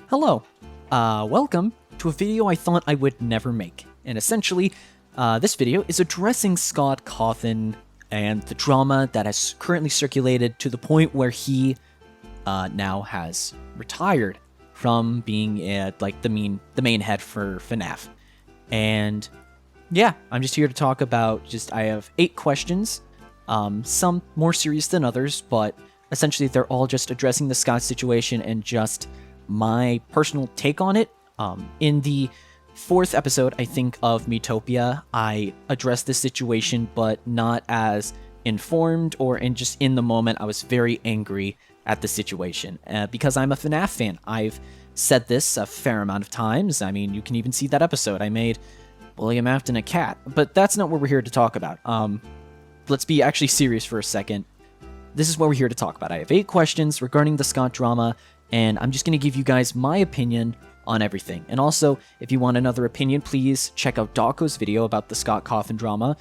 Hello, welcome to a video I thought I would never make. And essentially, this video is addressing Scott Cawthon and the drama that has currently circulated to the point where he now has retired from being the main head for FNAF. And yeah, I'm just here to talk about I have 8 questions, some more serious than others, but essentially they're all just addressing the Scott situation and just my personal take on it. In the 4th episode, I think, of Metopia, I addressed this situation, but not as informed or in the moment. I was very angry at the situation because I'm a FNAF fan. I've said this a fair amount of times. I mean, you can even see that episode I made William Afton a cat, but that's not what we're here to talk about. Let's be actually serious for a second. This is what we're here to talk about. I have 8 questions regarding the Scott drama, and I'm just going to give you guys my opinion on everything. And also, if you want another opinion, please check out Dawko's video about the Scott Cawthon drama.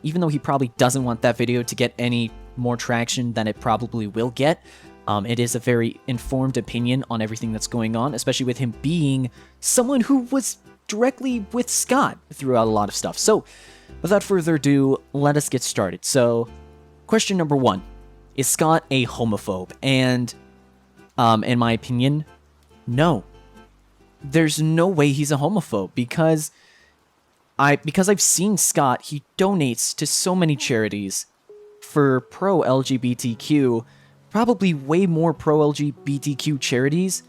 Even though he probably doesn't want that video to get any more traction than it probably will get, it is a very informed opinion on everything that's going on, especially with him being someone who was directly with Scott throughout a lot of stuff. So, without further ado, let us get started. So, question number 1. Is Scott a homophobe? And in my opinion, no. There's no way he's a homophobe because I've seen Scott. He donates to so many charities for pro-LGBTQ, probably way more pro-LGBTQ charities.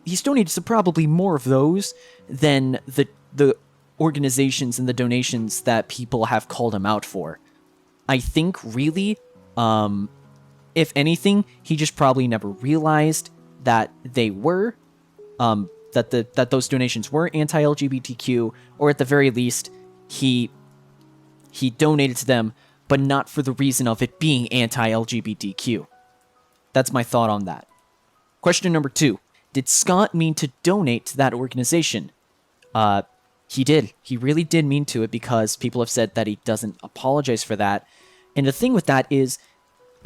He's donated to probably more of those than the organizations and the donations that people have called him out for. I think really, if anything, he just probably never realized that they were, that those donations were anti-LGBTQ, or at the very least, he donated to them, but not for the reason of it being anti-LGBTQ. That's my thought on that. Question number 2. Did Scott mean to donate to that organization? He did. He really did mean to it because people have said that he doesn't apologize for that. And the thing with that is,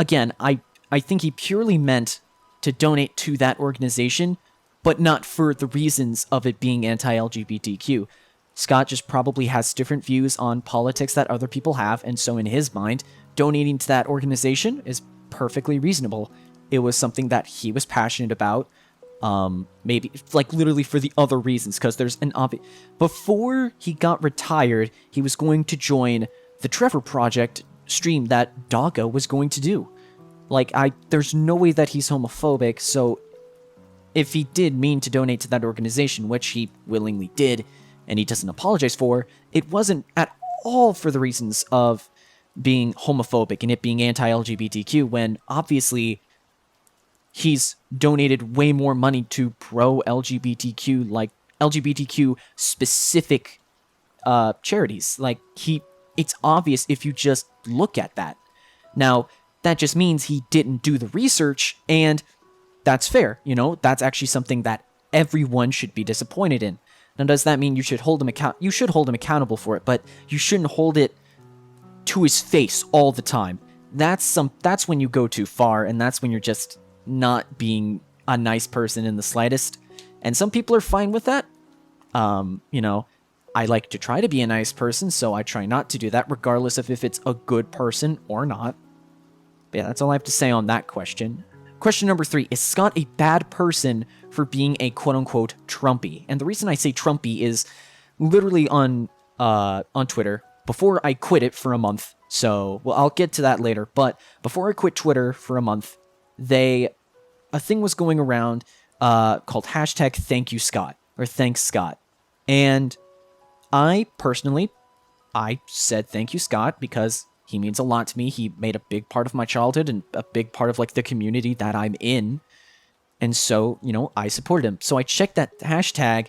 again, I think he purely meant to donate to that organization, but not for the reasons of it being anti-LGBTQ. Scott just probably has different views on politics that other people have, and so in his mind, donating to that organization is perfectly reasonable. It was something that he was passionate about, maybe, like, literally for the other reasons, because there's an obvious... Before he got retired, he was going to join the Trevor Project stream that Doggo was going to do. Like, there's no way that he's homophobic, so if he did mean to donate to that organization, which he willingly did, and he doesn't apologize for, it wasn't at all for the reasons of being homophobic and it being anti-LGBTQ, when obviously he's donated way more money to pro-LGBTQ, like LGBTQ-specific charities. Like, it's obvious if you just look at that. Now, that just means he didn't do the research, and that's fair, that's actually something that everyone should be disappointed in. Now, does that mean you should hold him accountable for it, but you shouldn't hold it to his face all the time. That's when you go too far, and that's when you're just not being a nice person in the slightest. And some people are fine with that. I like to try to be a nice person, so I try not to do that, regardless of if it's a good person or not. But yeah, that's all I have to say on that question. Question number 3, is Scott a bad person for being a quote-unquote Trumpy? And the reason I say Trumpy is literally on Twitter, before I quit it for a month, so, well, I'll get to that later, but before I quit Twitter for a month, a thing was going around called hashtag Thank You Scott, or Thanks Scott, and I said thank you Scott because he means a lot to me. He made a big part of my childhood and a big part of, like, the community that I'm in. And so, I supported him. So I checked that hashtag,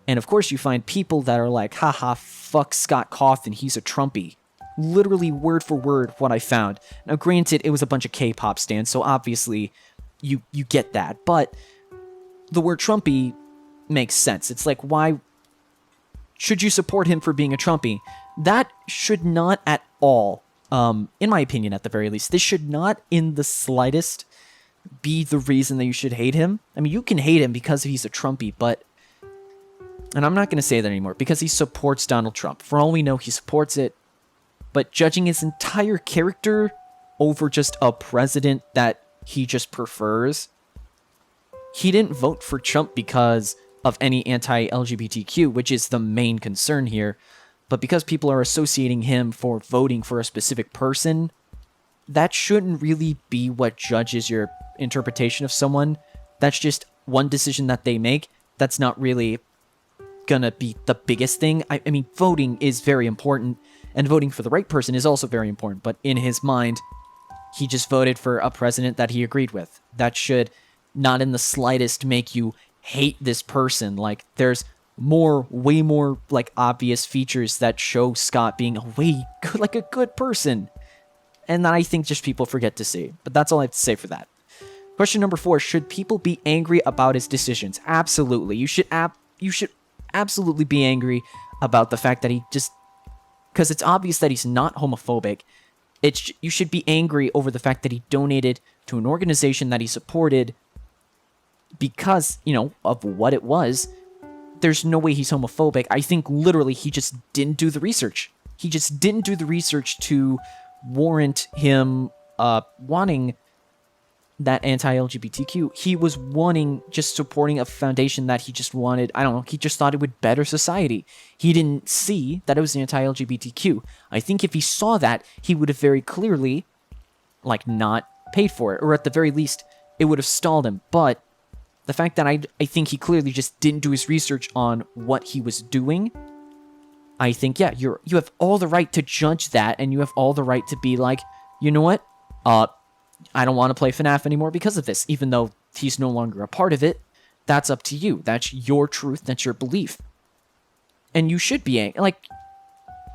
and of course you find people that are like, haha, fuck Scott Cawthon, he's a Trumpy. Literally word for word what I found. Now, granted, it was a bunch of K-pop stans, so obviously you get that. But the word Trumpy makes sense. It's like, why should you support him for being a Trumpy? That should not at all, in my opinion at the very least, this should not in the slightest be the reason that you should hate him. I mean, you can hate him because he's a Trumpy, but... And I'm not going to say that anymore, because he supports Donald Trump. For all we know, he supports it. But judging his entire character over just a president that he just prefers... He didn't vote for Trump because of any anti-LGBTQ, which is the main concern here. But because people are associating him for voting for a specific person, that shouldn't really be what judges your interpretation of someone. That's just one decision that they make. That's not really gonna be the biggest thing. I mean, voting is very important, and voting for the right person is also very important. But in his mind, he just voted for a president that he agreed with. That should not in the slightest make you hate this person. Like, there's way more, like, obvious features that show Scott being a good person. And that I think just people forget to see. But that's all I have to say for that. Question number 4, should people be angry about his decisions? Absolutely. You should absolutely be angry about the fact that he just... Because it's obvious that he's not homophobic. You should be angry over the fact that he donated to an organization that he supported because, of what it was. There's no way he's homophobic. I think literally he just didn't do the research. He just didn't do the research to warrant him wanting that anti-LGBTQ. He was just supporting a foundation that he just wanted, I don't know, he just thought it would better society. He didn't see that it was anti-LGBTQ. I think if he saw that, he would have very clearly, not paid for it, or at the very least, it would have stalled him. But the fact that I think he clearly just didn't do his research on what he was doing, I think, yeah, you have all the right to judge that, and you have all the right to be like, you know what? I don't want to play FNAF anymore because of this, even though he's no longer a part of it. That's up to you. That's your truth. That's your belief. And you should be angry.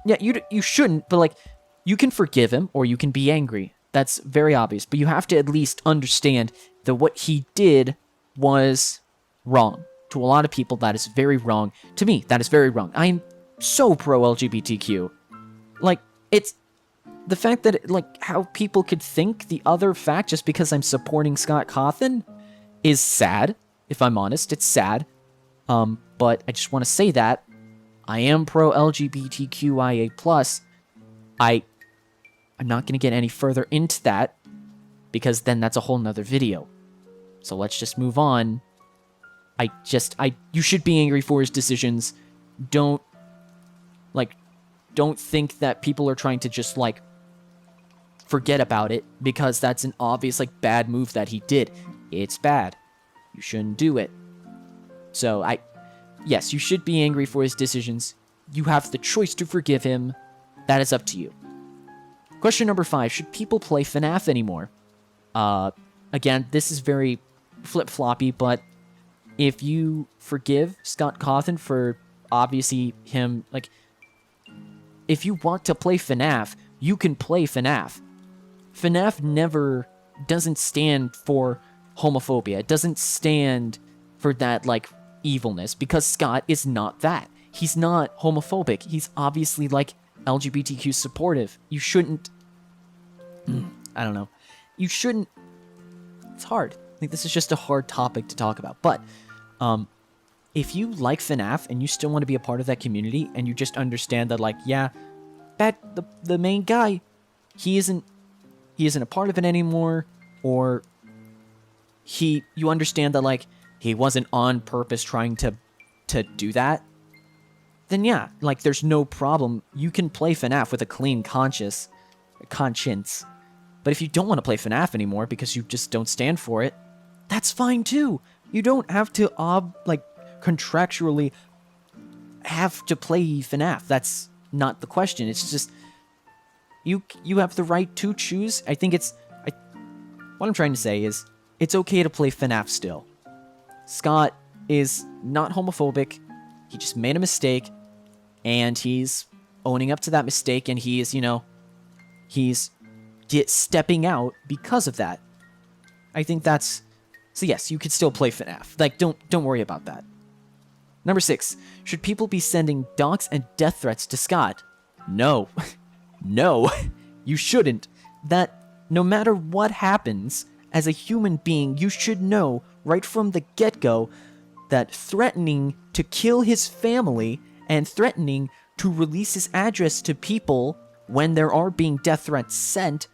Yeah, you shouldn't, but, you can forgive him, or you can be angry. That's very obvious. But you have to at least understand that what he did was wrong. To a lot of people, that is very wrong. To me, that is very wrong. I'm so pro-LGBTQ. It's the fact that, how people could think the other fact just because I'm supporting Scott Cawthon is sad. If I'm honest, it's sad. But I just want to say that I am pro-LGBTQIA+. I'm not going to get any further into that because then that's a whole nother video. So let's just move on. You should be angry for his decisions. Don't think that people are trying to just, forget about it because that's an obvious, bad move that he did. It's bad. You shouldn't do it. So, yes, you should be angry for his decisions. You have the choice to forgive him. That is up to you. Question number 5, should people play FNAF anymore? Again, this is very flip-floppy, but if you forgive Scott Cawthon for obviously him, if you want to play FNAF, you can play FNAF. FNAF doesn't stand for homophobia. It doesn't stand for that, evilness, because Scott is not that. He's not homophobic. He's obviously, LGBTQ supportive. You shouldn't... I don't know. You shouldn't... It's hard. This is just a hard topic to talk about. But, if you like FNAF and you still want to be a part of that community, and you just understand that, the main guy, he isn't a part of it anymore, or you understand that, he wasn't on purpose trying to do that, then yeah, there's no problem. You can play FNAF with a clean conscience. But if you don't want to play FNAF anymore because you just don't stand for it, that's fine too. You don't have to, contractually have to play FNAF. That's not the question. It's just, you have the right to choose. I think what I'm trying to say is, it's okay to play FNAF still. Scott is not homophobic. He just made a mistake, and he's owning up to that mistake, and he is, he's stepping out because of that. I think that's... So yes, you could still play FNAF. Don't worry about that. Number 6. Should people be sending docs and death threats to Scott? No. No. You shouldn't. That, no matter what happens as a human being, you should know right from the get-go that threatening to kill his family and threatening to release his address to people when there are being death threats sent,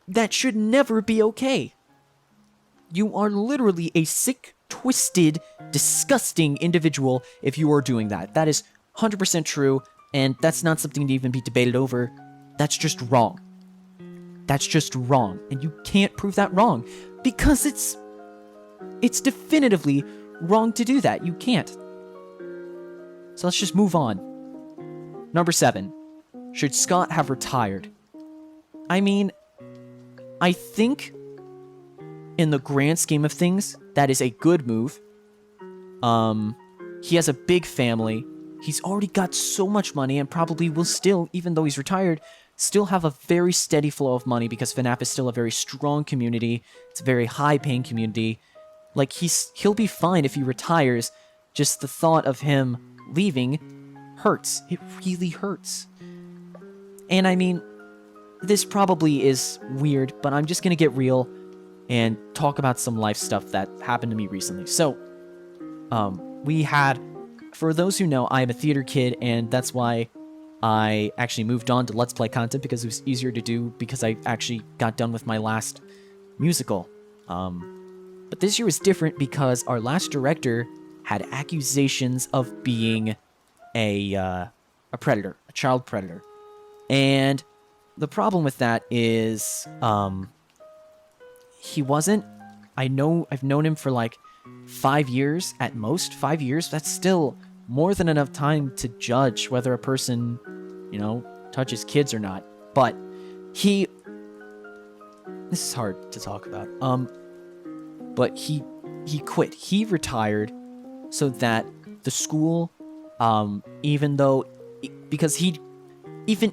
that should never be okay. You are literally a sick, twisted, disgusting individual if you are doing that. That is 100% true, and that's not something to even be debated over. That's just wrong. That's just wrong, and you can't prove that wrong, because it's definitively wrong to do that. You can't. So let's just move on. Number 7. Should Scott have retired? I mean, I think in the grand scheme of things, that is a good move. He has a big family. He's already got so much money and probably will still, even though he's retired, still have a very steady flow of money because FNAF is still a very strong community. It's a very high-paying community. Like, he'll be fine if he retires. Just the thought of him leaving hurts. It really hurts. And I mean, this probably is weird, but I'm just gonna get real and talk about some life stuff that happened to me recently. So, we had, for those who know, I'm a theater kid, and that's why I actually moved on to Let's Play content, because it was easier to do, because I actually got done with my last musical. But this year was different because our last director had accusations of being a predator, a child predator. And the problem with that is, he wasn't. I've known him for like 5 years at most. 5 years, that's still more than enough time to judge whether a person, touches kids or not. But this is hard to talk about. But he quit. He retired so that the school, even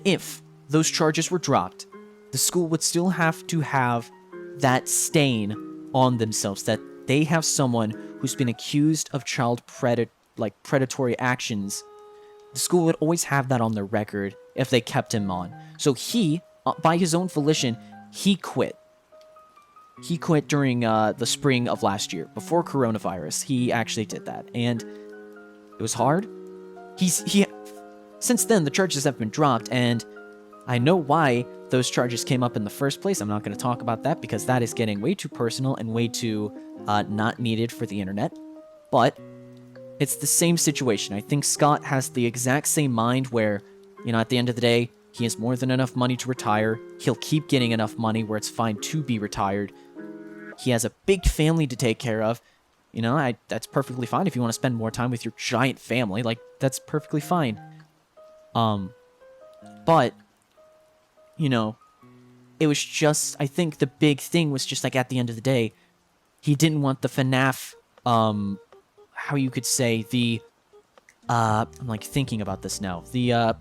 if those charges were dropped, the school would still have to have that stain on themselves, that they have someone who's been accused of predatory actions. The school would always have that on their record if they kept him on. So he, by his own volition, he quit. He quit during the spring of last year, before coronavirus. He actually did that, and it was hard. Since then, the charges have been dropped, and I know why those charges came up in the first place. I'm not going to talk about that because that is getting way too personal and way too not needed for the internet. But it's the same situation. I think Scott has the exact same mind where, at the end of the day, he has more than enough money to retire. He'll keep getting enough money where it's fine to be retired. He has a big family to take care of. That's perfectly fine if you want to spend more time with your giant family. Like, that's perfectly fine. But, it was just, I think the big thing was just, like, at the end of the day, he didn't want the FNAF, how you could say, I'm, like, thinking about this now. The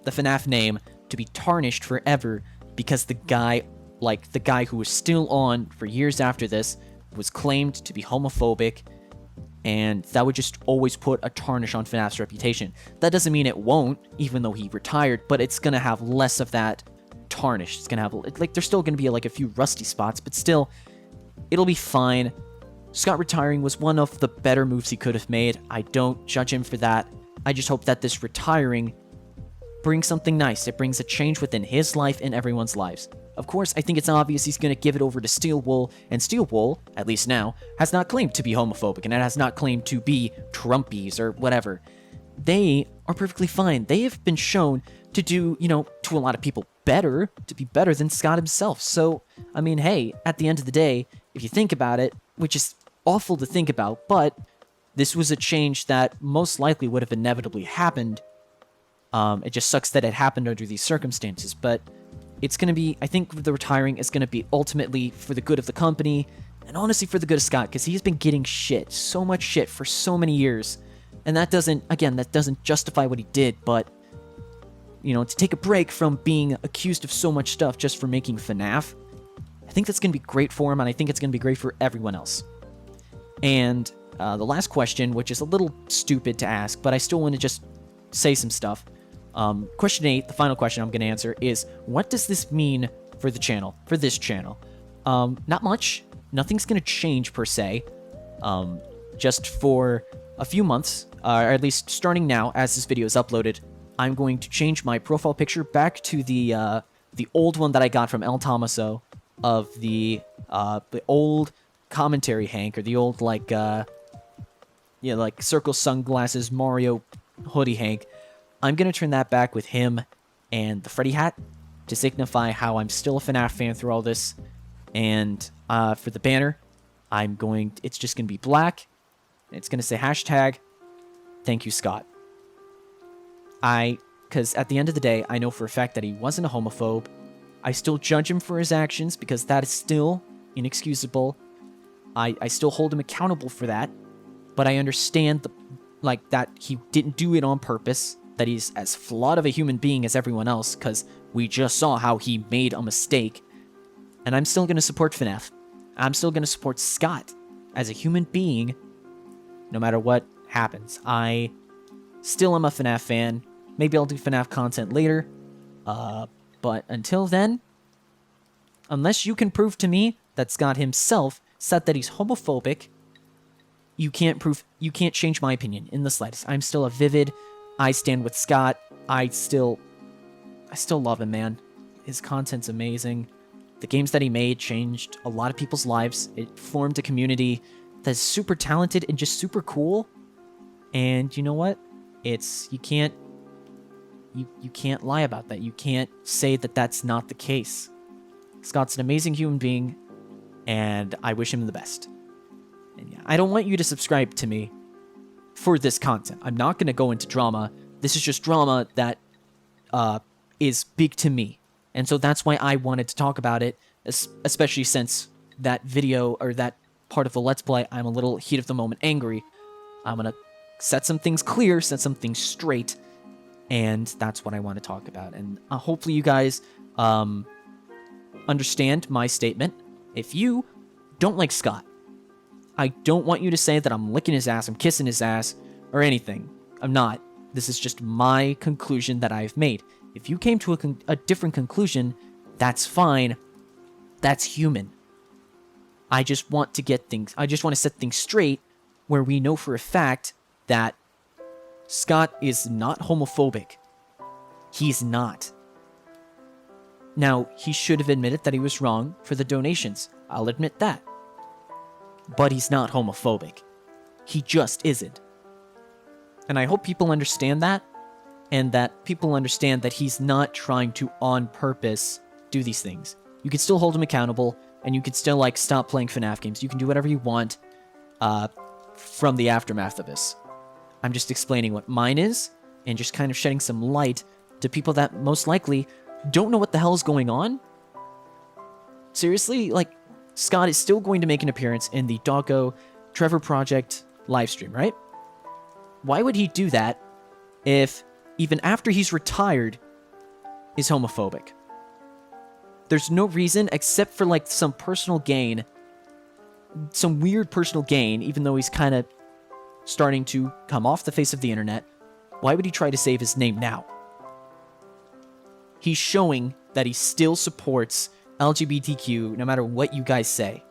FNAF name to be tarnished forever because the guy who was still on for years after this was claimed to be homophobic, and that would just always put a tarnish on FNAF's reputation. That doesn't mean it won't, even though he retired, but it's gonna have less of that tarnish. It's gonna have, there's still gonna be, a few rusty spots, but still, it'll be fine. Scott retiring was one of the better moves he could have made. I don't judge him for that. I just hope that this retiring brings something nice. It brings a change within his life and everyone's lives. Of course, I think it's obvious he's going to give it over to Steel Wool, and Steel Wool, at least now, has not claimed to be homophobic, and it has not claimed to be Trumpies or whatever. They are perfectly fine. They have been shown to do, to a lot of people better, to be better than Scott himself. So, I mean, hey, at the end of the day, if you think about it, which is awful to think about, but this was a change that most likely would have inevitably happened. It just sucks that it happened under these circumstances, but it's going to be, I think the retiring is going to be ultimately for the good of the company, and honestly for the good of Scott, because he's been getting so much shit for so many years, and that doesn't justify what he did, but, to take a break from being accused of so much stuff just for making FNAF, I think that's going to be great for him, and I think it's going to be great for everyone else. And the last question, which is a little stupid to ask, but I still want to just say some stuff. Question 8, the final question I'm going to answer, is what does this mean for the channel, for this channel? Not much. Nothing's gonna change per se. Just for a few months, or at least starting now, as this video is uploaded, I'm going to change my profile picture back to the old one that I got from El Tomaso of the old commentary Hank, or the old like circle sunglasses Mario hoodie Hank. I'm gonna turn that back with him and the Freddy hat to signify how I'm still a FNAF fan through all this. And for the banner, it's just gonna be black. It's gonna say hashtag thank you Scott. Because at the end of the day, I know for a fact that he wasn't a homophobe. I still judge him for his actions because that is still inexcusable. I still hold him accountable for that. But I understand that he didn't do it on purpose, that he's as flawed of a human being as everyone else, because we just saw how he made a mistake. And I'm still going to support FNAF. I'm still going to support Scott as a human being, no matter what happens. I still am a FNAF fan. Maybe I'll do FNAF content later. But until then, unless you can prove to me that Scott himself said that he's homophobic, you can't change my opinion in the slightest. I'm still a Vivid. I stand with Scott. I still love him, man. His content's amazing. The games that he made changed a lot of people's lives. It formed a community that's super talented and just super cool. And you know what? You can't lie about that. You can't say that that's not the case. Scott's an amazing human being, and I wish him the best. And yeah, I don't want you to subscribe to me for this content. I'm not going to go into drama. This is just drama that is big to me. And so that's why I wanted to talk about it, especially since that video, or that part of the Let's Play, I'm a little heat of the moment angry. I'm going to set some things clear, set some things straight, and that's what I want to talk about. And hopefully you guys understand my statement. If you don't like Scott, I don't want you to say that I'm licking his ass, I'm kissing his ass, or anything. I'm not. This is just my conclusion that I've made. If you came to a different conclusion, that's fine. That's human. I just want to set things straight where we know for a fact that Scott is not homophobic. He's not. Now, he should have admitted that he was wrong for the donations. I'll admit that. But he's not homophobic. He just isn't. And I hope people understand that, and that people understand that he's not trying to, on purpose, do these things. You can still hold him accountable, and you can still, stop playing FNAF games. You can do whatever you want from the aftermath of this. I'm just explaining what mine is, and just kind of shedding some light to people that most likely don't know what the hell is going on. Seriously, Scott is still going to make an appearance in the Doggo Trevor Project livestream, right? Why would he do that if, even after he's retired, is homophobic? There's no reason except for, some personal gain. Some weird personal gain, even though he's kind of starting to come off the face of the internet. Why would he try to save his name now? He's showing that he still supports LGBTQ, no matter what you guys say.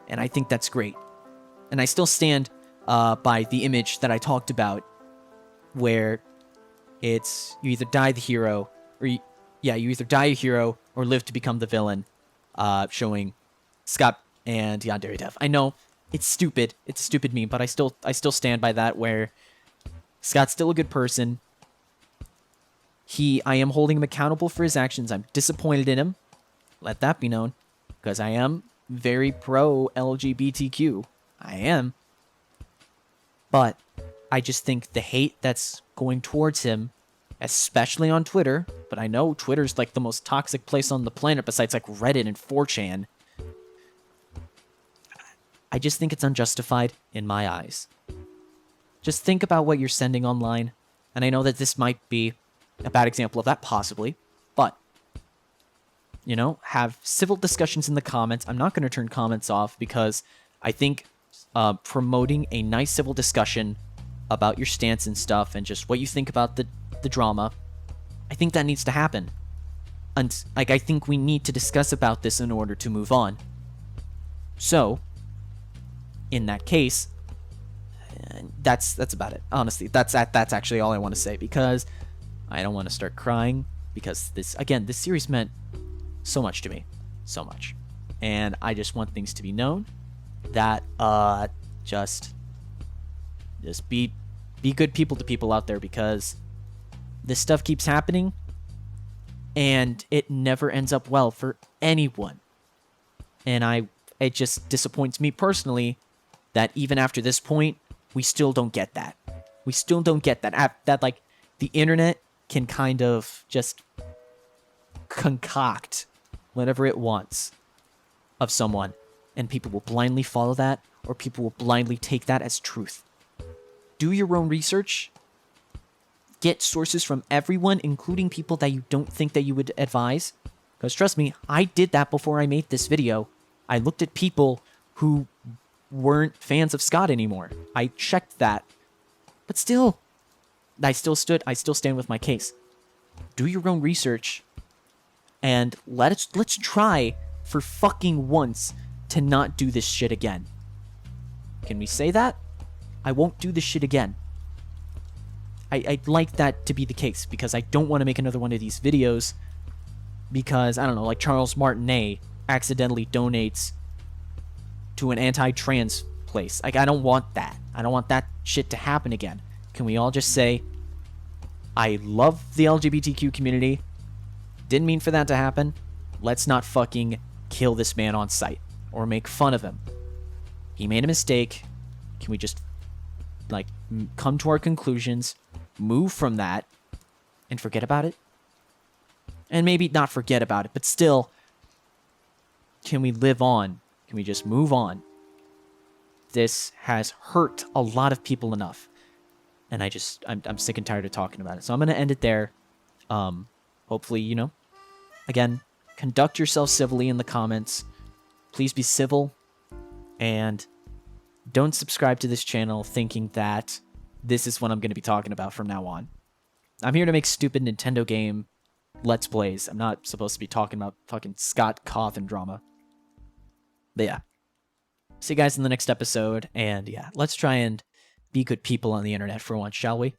And I think that's great. And I still stand by the image that I talked about, where it's you either die the hero, or you either die a hero or live to become the villain, showing Scott and Yandere Dev. I know it's stupid. It's a stupid meme, but I still stand by that, where Scott's still a good person. I am holding him accountable for his actions. I'm disappointed in him. Let that be known, because I am very pro LGBTQ. I am. But I just think the hate that's going towards him, especially on Twitter, but I know Twitter's the most toxic place on the planet besides Reddit and 4chan. I just think it's unjustified in my eyes. Just think about what you're sending online, and I know that this might be a bad example of that, possibly, but have civil discussions in the comments. I'm not going to turn comments off, because I think promoting a nice civil discussion about your stance and stuff, and just what you think about the drama, I think that needs to happen. And I think we need to discuss about this in order to move on. So, in that case, that's about it. Honestly, that's actually all I want to say, because I don't want to start crying, because this series meant so much to me, so much, and I just want things to be known that just be good people to people out there, because this stuff keeps happening and it never ends up well for anyone. And it just disappoints me personally that even after this point, we still don't get that. We still don't get that like the internet can kind of just concoct whatever it wants of someone, and people will blindly follow that, or people will blindly take that as truth. Do your own research. Get sources from everyone, including people that you don't think that you would advise. Because trust me, I did that before I made this video. I looked at people who weren't fans of Scott anymore. I checked that. But still, I still stand with my case. Do your own research, and let's try for fucking once to not do this shit again. Can we say that? I won't do this shit again. I'd like that to be the case, because I don't want to make another one of these videos because, I don't know, like Charles Martinet accidentally donates to an anti-trans place. Like, I don't want that. I don't want that shit to happen again. Can we all just say, I love the LGBTQ community, didn't mean for that to happen, let's not fucking kill this man on sight or make fun of him. He made a mistake. Can we just, like, come to our conclusions, move from that, and forget about it? And maybe not forget about it, but still, can we live on? Can we just move on? This has hurt a lot of people enough, and I'm sick and tired of talking about it. So I'm gonna end it there. Hopefully, you know, again, conduct yourself civilly in the comments. Please be civil, and don't subscribe to this channel thinking that this is what I'm going to be talking about from now on. I'm here to make stupid Nintendo game Let's Plays. I'm not supposed to be talking about fucking Scott Cawthon drama. But yeah. See you guys in the next episode, and yeah, let's try and be good people on the internet for once, shall we?